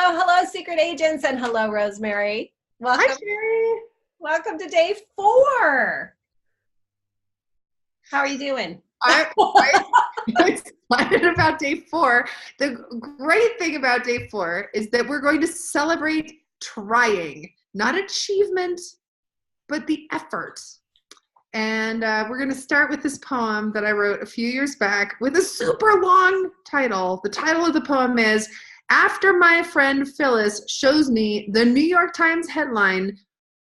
hello, secret agents, and hello, Rosemerry. Hi, Welcome, Sherry. welcome to day 4. How are you doing? I'm excited about day 4. The great thing about day 4 is that we're going to celebrate trying, not achievement, but the effort. And we're going to start with this poem that I wrote a few years back with a super long title. The title of the poem is, After My Friend Phyllis Shows Me the New York Times headline,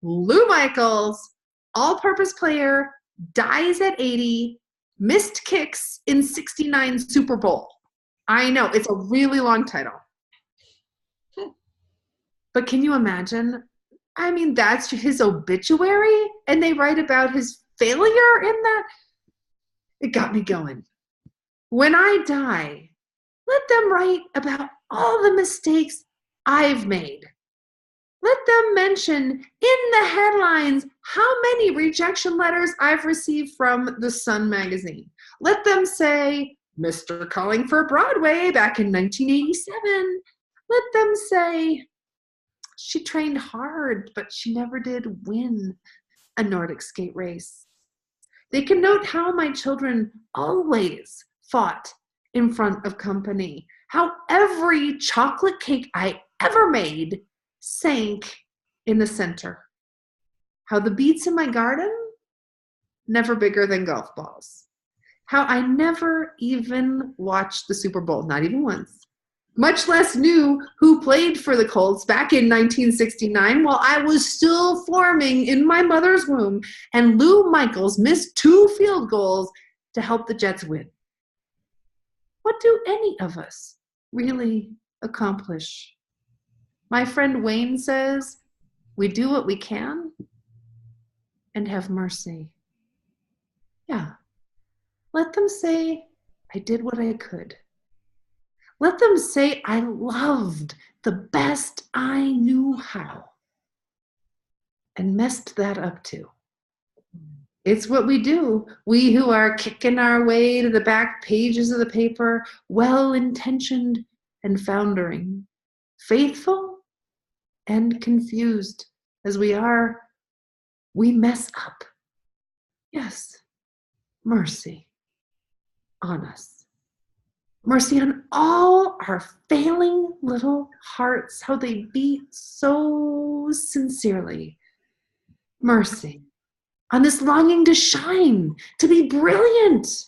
Lou Michaels, all-purpose player, dies at 80, missed kicks in 69 Super Bowl. I know, it's a really long title. But can you imagine? I mean, that's his obituary, and they write about his failure in that. It got me going. When I die, let them write about all the mistakes I've made. Let them mention in the headlines how many rejection letters I've received from the Sun magazine. Let them say, Mr. Calling for Broadway back in 1987. Let them say, she trained hard, but she never did win a Nordic skate race. They can note how my children always fought in front of company, how every chocolate cake I ever made sank in the center, how the beets in my garden, never bigger than golf balls, how I never even watched the Super Bowl, not even once, much less knew who played for the Colts back in 1969 while I was still forming in my mother's womb, and Lou Michaels missed 2 field goals to help the Jets win. What do any of us really accomplish? My friend Wayne says, we do what we can and have mercy. Yeah, let them say, I did what I could. Let them say I loved the best I knew how and messed that up too. It's what we do. We who are kicking our way to the back pages of the paper, well-intentioned and foundering, faithful and confused as we are, we mess up. Yes, mercy on us. Mercy on all our failing little hearts, how they beat so sincerely. Mercy on this longing to shine, to be brilliant.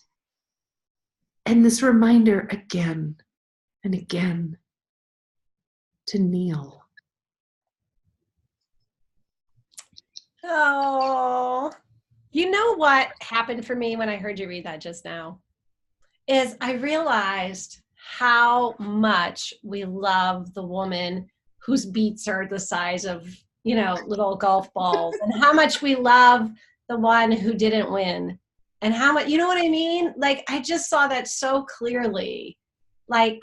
And this reminder again and again to kneel. Oh, you know what happened for me when I heard you read that just now? Is I realized how much we love the woman whose beats are the size of, little golf balls, and how much we love the one who didn't win, and how much, you know what I mean? Like, I just saw that so clearly. Like,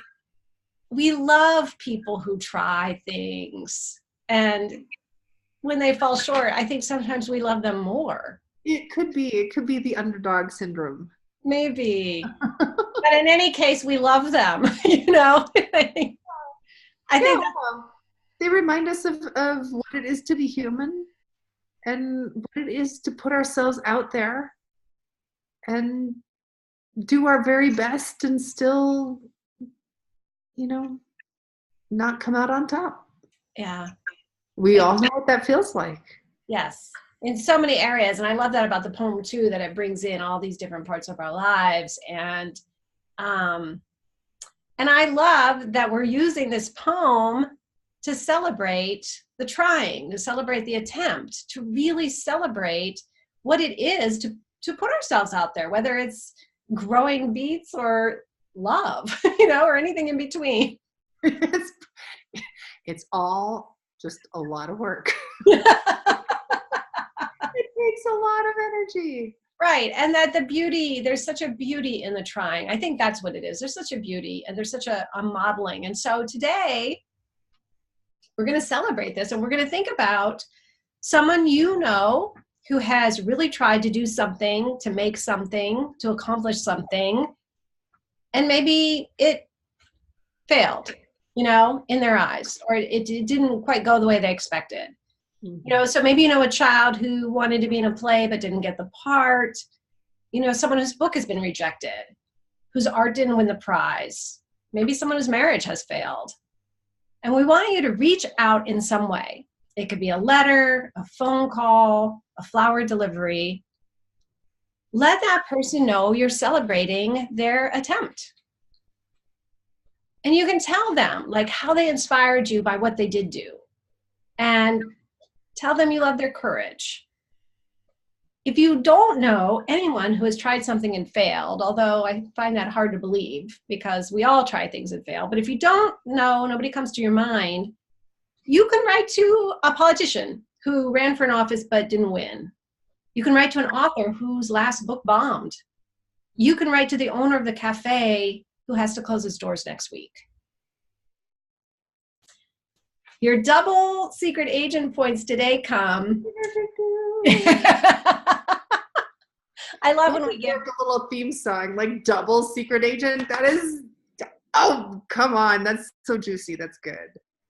we love people who try things, and when they fall short, I think sometimes we love them more. It could be the underdog syndrome. Maybe. But in any case, we love them, I think they remind us of what it is to be human and what it is to put ourselves out there and do our very best and still, not come out on top. Yeah. We all know what that feels like. Yes. In so many areas. And I love that about the poem too, that it brings in all these different parts of our lives. And I love that we're using this poem to celebrate the trying, to celebrate the attempt, to really celebrate what it is to put ourselves out there, whether it's growing beets or love, or anything in between. It's all just a lot of work. It takes a lot of energy. Right. And that there's such a beauty in the trying. I think that's what it is. There's such a beauty and there's such a modeling. And so today we're going to celebrate this, and we're going to think about someone who has really tried to do something, to make something, to accomplish something, and maybe it failed. in their eyes, or it didn't quite go the way they expected. Mm-hmm. So maybe a child who wanted to be in a play but didn't get the part. Someone whose book has been rejected, whose art didn't win the prize. Maybe someone whose marriage has failed. And we want you to reach out in some way. It could be a letter, a phone call, a flower delivery. Let that person know you're celebrating their attempt. And you can tell them like how they inspired you by what they did do. And tell them you love their courage. If you don't know anyone who has tried something and failed, although I find that hard to believe because we all try things and fail, but if you don't know, nobody comes to your mind, you can write to a politician who ran for an office but didn't win. You can write to an author whose last book bombed. You can write to the owner of the cafe who has to close its doors next week. Your double secret agent points today come. I love when we get a little theme song, like double secret agent. That is, oh, come on. That's so juicy. That's good.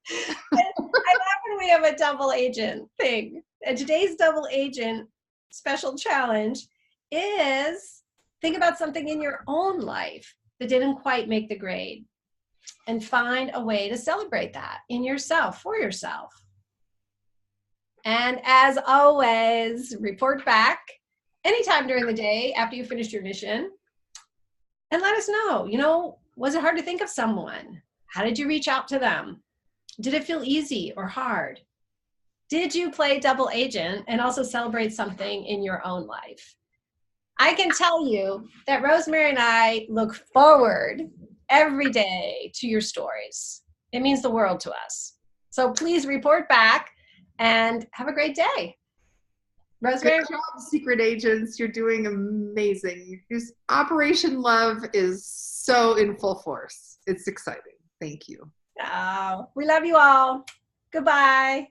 I love when we have a double agent thing. And today's double agent special challenge is think about something in your own life that didn't quite make the grade and find a way to celebrate that in yourself, for yourself. And as always, report back anytime during the day after you finished your mission and let us know, was it hard to think of someone? How did you reach out to them? Did it feel easy or hard? Did you play double agent and also celebrate something in your own life? I can tell you that Rosemerry and I look forward every day to your stories. It means the world to us. So please report back and have a great day. Rosemerry? Good job, secret agents. You're doing amazing. Operation Love is so in full force. It's exciting. Thank you. Oh, we love you all. Goodbye.